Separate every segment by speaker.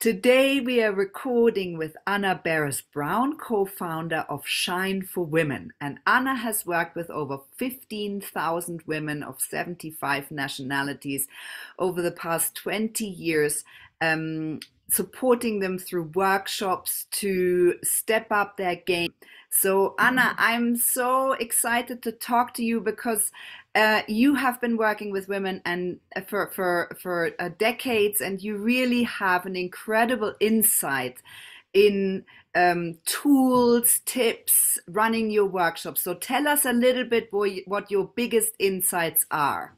Speaker 1: Today we are recording with Anna Barez Brown, co-founder of Shine for Women. And Anna has worked with over 15,000 women of 75 nationalities over the past 20 years, supporting them through workshops to step up their game. So Anna, I'm so excited to talk to you because you have been working with women and for decades, and you really have an incredible insight in tools, tips, running your workshops. So tell us a little bit what your biggest insights are.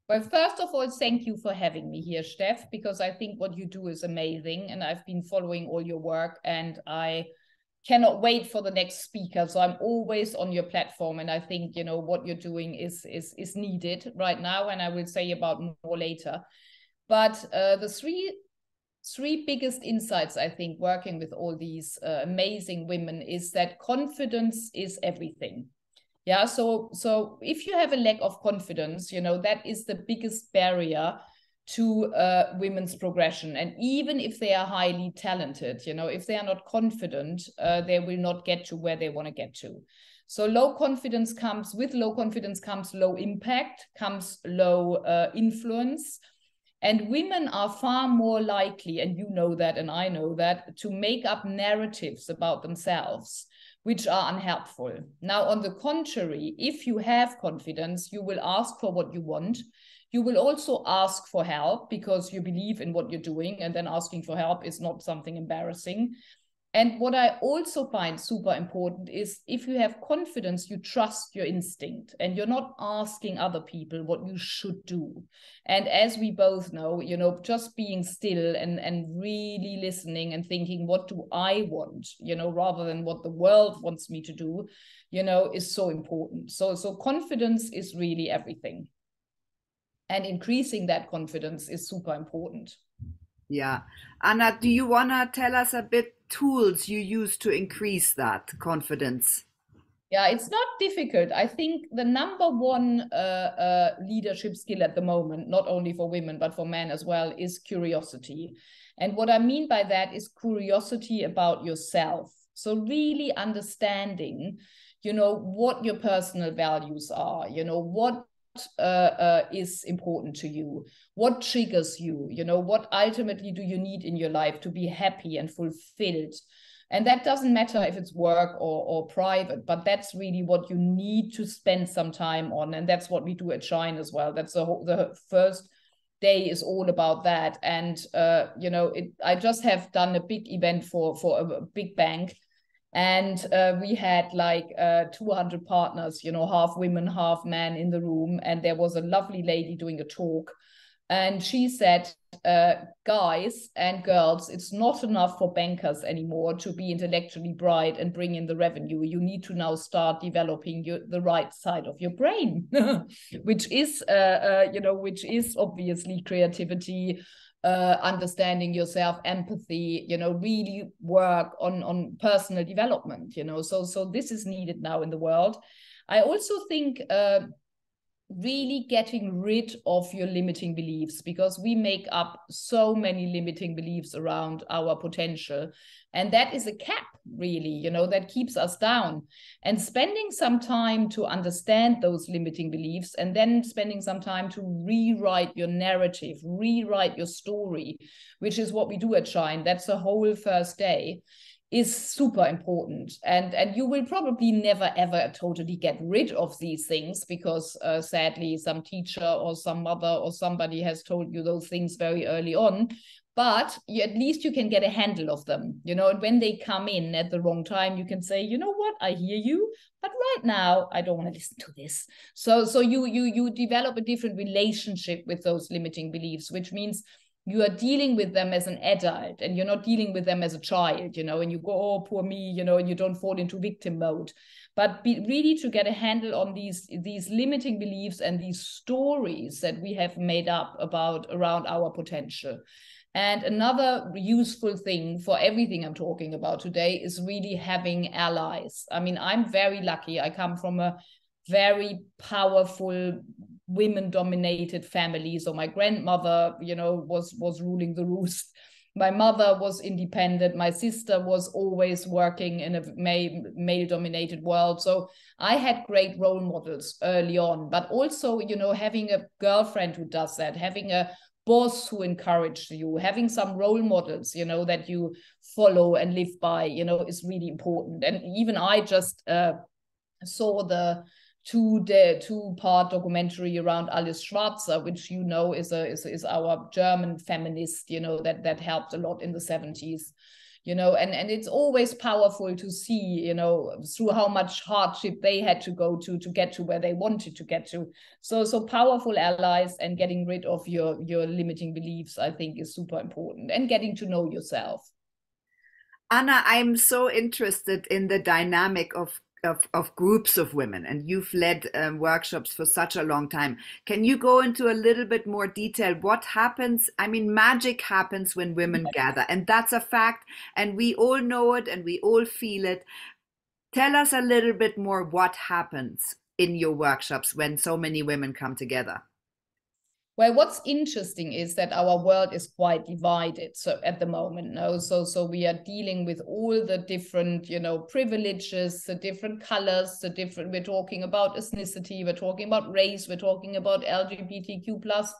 Speaker 2: Well, first of all, thank you for having me here, Steph, because I think what you do is amazing, and I've been following all your work, and I cannot wait for the next speaker. So I'm always on your platform, and I think what you're doing is needed right now, and I will say about more later. But the three biggest insights, I think, working with all these amazing women is that confidence is everything. Yeah, so if you have a lack of confidence, that is the biggest barrier to women's progression. And even if they are highly talented, if they are not confident, they will not get to where they want to get to. So with low confidence comes low impact, comes low influence. And women are far more likely, and you know that, and I know that, to make up narratives about themselves which are unhelpful. Now, on the contrary, if you have confidence, you will ask for what you want. You will also ask for help because you believe in what you're doing, and then asking for help is not something embarrassing. And what I also find super important is if you have confidence, you trust your instinct and you're not asking other people what you should do. And as we both know, just being still and really listening and thinking, what do I want, rather than what the world wants me to do, is so important. So confidence is really everything. And increasing that confidence is super important.
Speaker 1: Yeah. Anna, do you want to tell us a bit tools you use to increase that confidence?
Speaker 2: Yeah, it's not difficult. I think the number one leadership skill at the moment, not only for women, but for men as well, is curiosity. And what I mean by that is curiosity about yourself. So really understanding, what your personal values are, what is important to you, what triggers you, what ultimately do you need in your life to be happy and fulfilled. And that doesn't matter if it's work or private, but that's really what you need to spend some time on. And that's what we do at Shine as well. That's the first day is all about that. And, I just have done a big event for a big bank. And we had like 200 partners, half women, half men in the room. And there was a lovely lady doing a talk. And she said, guys and girls, it's not enough for bankers anymore to be intellectually bright and bring in the revenue. You need to now start developing the right side of your brain, which is obviously creativity, understanding yourself, empathy, really work on personal development, so this is needed now in the world. I also think really getting rid of your limiting beliefs, because we make up so many limiting beliefs around our potential, and that is a cap, really, that keeps us down. And spending some time to understand those limiting beliefs, and then spending some time to rewrite your narrative, rewrite your story, which is what we do at Shine. That's the whole first day, is super important. And you will probably never, ever totally get rid of these things, because sadly, some teacher or some mother or somebody has told you those things very early on. But at least you can get a handle of them, and when they come in at the wrong time, you can say, you know what, I hear you, but right now I don't want to listen to this. So you develop a different relationship with those limiting beliefs, which means you are dealing with them as an adult, and you're not dealing with them as a child, and you go, oh, poor me, and you don't fall into victim mode. But really to get a handle on these limiting beliefs and these stories that we have made up around our potential. And another useful thing for everything I'm talking about today is really having allies. I mean, I'm very lucky. I come from a very powerful women-dominated family. So my grandmother, was ruling the roost. My mother was independent. My sister was always working in a male-dominated world. So I had great role models early on, but also, you know, having a girlfriend who does that, having a boss who encouraged you, having some role models, you know, that you follow and live by, you know, is really important. And even I just saw the two-part documentary around Alice Schwarzer, which, you know, is our German feminist, you know, that helped a lot in the 70s, you know, and it's always powerful to see, you know, through how much hardship they had to go to get to where they wanted to get to. So powerful allies, and getting rid of your limiting beliefs, I think, is super important, and getting to know yourself.
Speaker 1: Anna, I'm so interested in the dynamic of groups of women, and you've led workshops for such a long time. Can you go into a little bit more detail? What happens? I mean, magic happens when women gather, and that's a fact, and we all know it and we all feel it. Tell us a little bit more what happens in your workshops when so many women come together.
Speaker 2: Well, what's interesting is that our world is quite divided. So at the moment, no, so we are dealing with all the different, you know, privileges, the different colors, the different. We're talking about ethnicity, we're talking about race, we're talking about LGBTQ plus.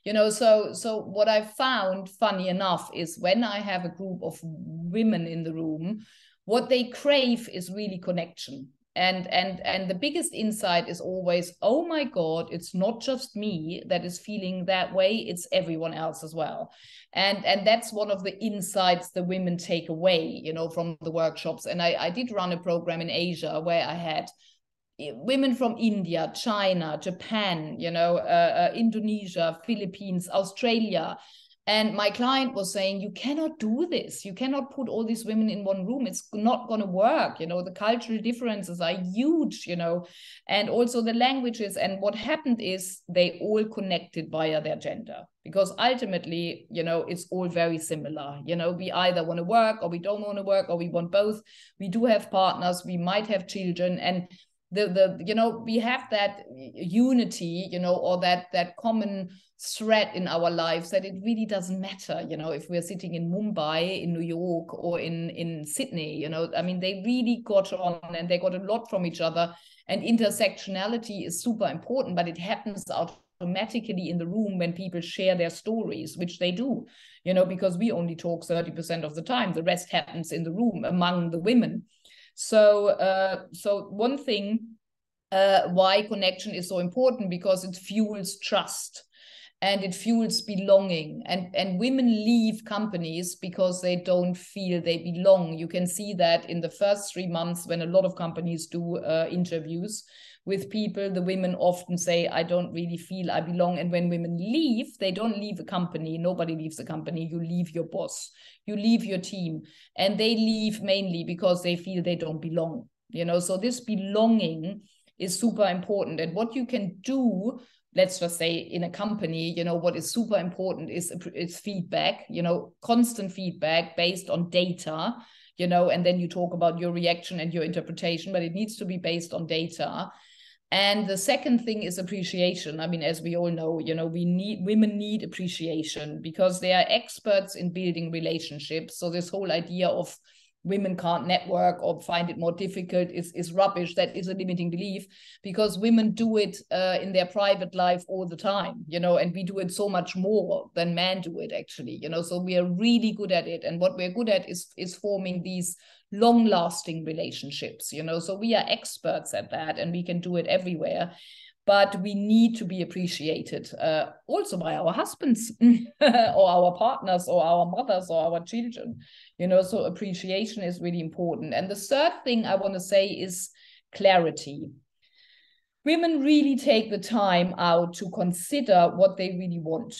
Speaker 2: You know, so what I found, funny enough, is when I have a group of women in the room, what they crave is really connection. And the biggest insight is always, oh my God, it's not just me that is feeling that way, it's everyone else as well. And that's one of the insights the women take away, you know, from the workshops. And I did run a program in Asia where I had women from India, China, Japan, you know, Indonesia, Philippines, Australia. And my client was saying, you cannot do this. You cannot put all these women in one room. It's not going to work. You know, the cultural differences are huge, you know, and also the languages. And what happened is they all connected via their gender, because ultimately, you know, it's all very similar. You know, we either want to work or we don't want to work, or we want both. We do have partners. We might have children. And you know, we have that unity, you know, or that common thread in our lives, that it really doesn't matter, you know, if we're sitting in Mumbai, in New York, or in Sydney, you know. I mean, they really got on, and they got a lot from each other. And intersectionality is super important, but it happens automatically in the room when people share their stories, which they do, you know, because we only talk 30% of the time. The rest happens in the room among the women. So one thing, why connection is so important, because it fuels trust and it fuels belonging. And women leave companies because they don't feel they belong. You can see that in the first 3 months when a lot of companies do interviews with people, the women often say, I don't really feel I belong. And when women leave, they don't leave a company. Nobody leaves a company. You leave your boss, you leave your team, and they leave mainly because they feel they don't belong, you know. So this belonging is super important. And what you can do, let's just say in a company, you know, what is super important is feedback, you know, constant feedback based on data, you know, and then you talk about your reaction and your interpretation, but it needs to be based on data. And the second thing is appreciation. I mean, as we all know, you know, women need appreciation because they are experts in building relationships. So this whole idea of women can't network or find it more difficult is rubbish. That is a limiting belief, because women do it in their private life all the time, you know, and we do it so much more than men do it, actually, you know. So we are really good at it. And what we're good at is forming these long-lasting relationships, you know. So we are experts at that, and we can do it everywhere. But we need to be appreciated also by our husbands or our partners or our mothers or our children, you know. So appreciation is really important. And the third thing I want to say is clarity. Women really take the time out to consider what they really want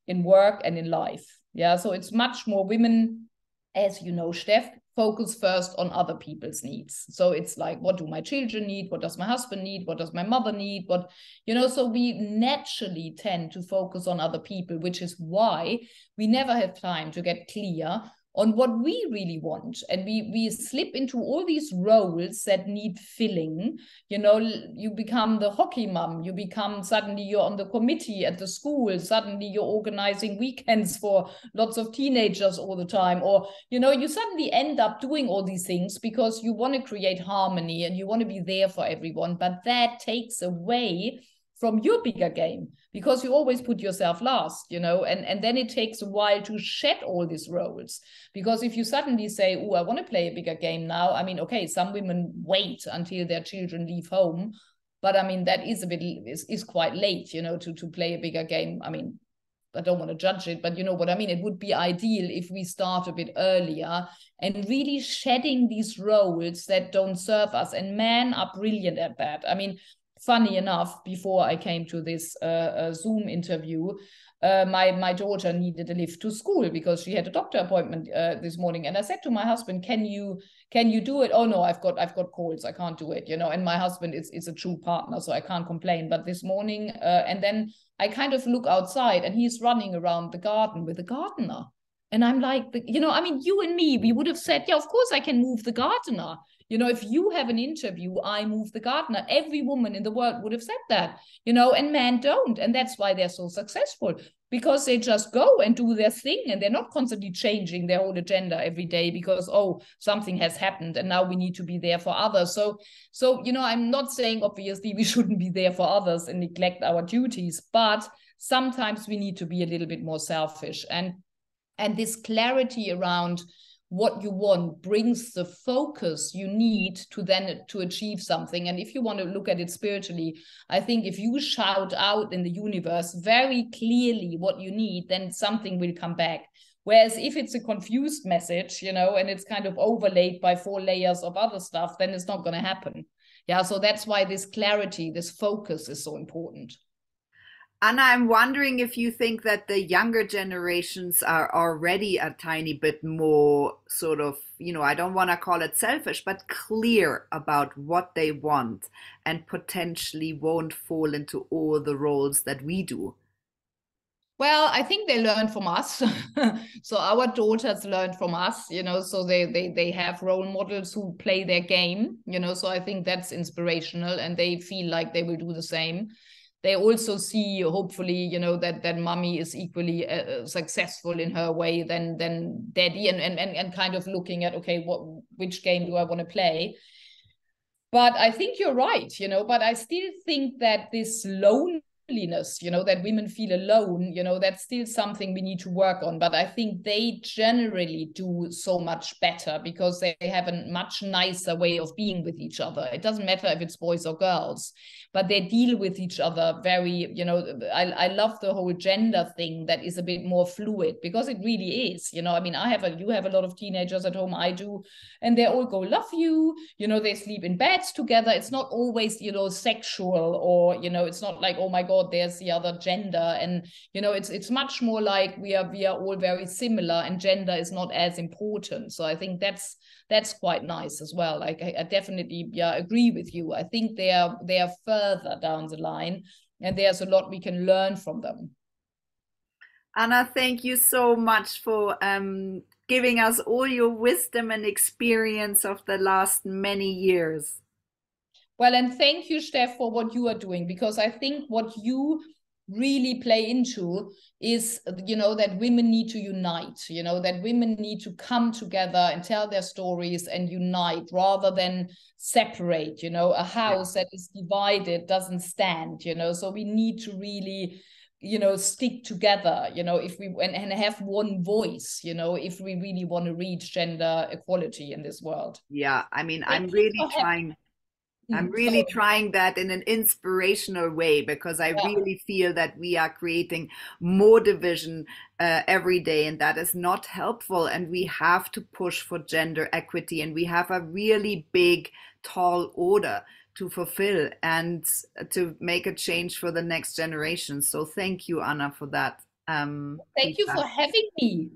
Speaker 2: in work and in life. Yeah, so it's much more women, as you know, Steph, focus first on other people's needs. So it's like, what do my children need? What does my husband need? What does my mother need? What, you know, so we naturally tend to focus on other people, which is why we never have time to get clear on what we really want. And we slip into all these roles that need filling. You know, you become the hockey mom, you become, suddenly you're on the committee at the school, suddenly you're organizing weekends for lots of teenagers all the time, or, you know, you suddenly end up doing all these things because you want to create harmony and you want to be there for everyone. But that takes away from your bigger game, because you always put yourself last, you know, and then it takes a while to shed all these roles. Because if you suddenly say, oh, I want to play a bigger game now, I mean, okay, some women wait until their children leave home, but I mean, that is a bit, is quite late, you know, to play a bigger game. I mean, I don't want to judge it, but you know what I mean? It would be ideal if we start a bit earlier and really shedding these roles that don't serve us. And men are brilliant at that. I mean, funny enough, before I came to this Zoom interview, my daughter needed a lift to school because she had a doctor appointment this morning, and I said to my husband, "Can you do it?" "Oh no, I've got colds, I can't do it." You know, and my husband is a true partner, so I can't complain. But this morning, and then I kind of look outside, and he's running around the garden with a gardener. And I'm like, you know, I mean, you and me, we would have said, yeah, of course I can move the gardener. You know, if you have an interview, I move the gardener. Every woman in the world would have said that, you know, and men don't. And that's why they're so successful, because they just go and do their thing, and they're not constantly changing their whole agenda every day because, oh, something has happened and now we need to be there for others. So, you know, I'm not saying obviously we shouldn't be there for others and neglect our duties, but sometimes we need to be a little bit more selfish. And this clarity around what you want brings the focus you need to then to achieve something. And if you want to look at it spiritually, I think if you shout out in the universe very clearly what you need, then something will come back. Whereas if it's a confused message, you know, and it's kind of overlaid by 4 layers of other stuff, then it's not going to happen. Yeah, so that's why this clarity, this focus is so important.
Speaker 1: And I'm wondering if you think that the younger generations are already a tiny bit more sort of, you know, I don't want to call it selfish, but clear about what they want and potentially won't fall into all the roles that we do.
Speaker 2: Well, I think they learned from us. So our daughters learned from us, you know, so they have role models who play their game, you know, so I think that's inspirational, and they feel like they will do the same. They also see, hopefully, you know, that mommy is equally successful in her way than daddy, and kind of looking at, okay, which game do I want to play? But I think you're right, you know, but I still think that this loneliness, you know, that women feel alone, you know, that's still something we need to work on. But I think they generally do so much better because they have a much nicer way of being with each other. It doesn't matter if it's boys or girls, but they deal with each other very, you know, I love the whole gender thing that is a bit more fluid, because it really is, you know. I mean, you have a lot of teenagers at home, I do, and they all go, love you, you know, they sleep in beds together. It's not always, you know, sexual, or, you know, it's not like, oh my God, there's the other gender. And, you know, it's much more like we are all very similar, and gender is not as important. So I think that's quite nice as well. Like I definitely agree with you. I think they are further down the line, and there's a lot we can learn from them.
Speaker 1: Anna, thank you so much for giving us all your wisdom and experience of the last many years.
Speaker 2: Well, and thank you, Steph, for what you are doing, because I think what you really play into is, you know, that women need to unite, you know, that women need to come together and tell their stories and unite rather than separate. You know, a house that is divided doesn't stand, you know, so we need to really, you know, stick together, you know, if we and have one voice, you know, if we really want to reach gender equality in this world.
Speaker 1: Yeah, I mean,
Speaker 2: Thank you for having.
Speaker 1: I'm really
Speaker 2: Sorry.
Speaker 1: trying that in an inspirational way, because I
Speaker 2: Yeah.
Speaker 1: really feel that we are creating more division every day, and that is not helpful. And we have to push for gender equity, and we have a really big, tall order to fulfill and to make a change for the next generation. So thank you, Anna, for that
Speaker 2: Thank you
Speaker 1: feedback.
Speaker 2: for having me.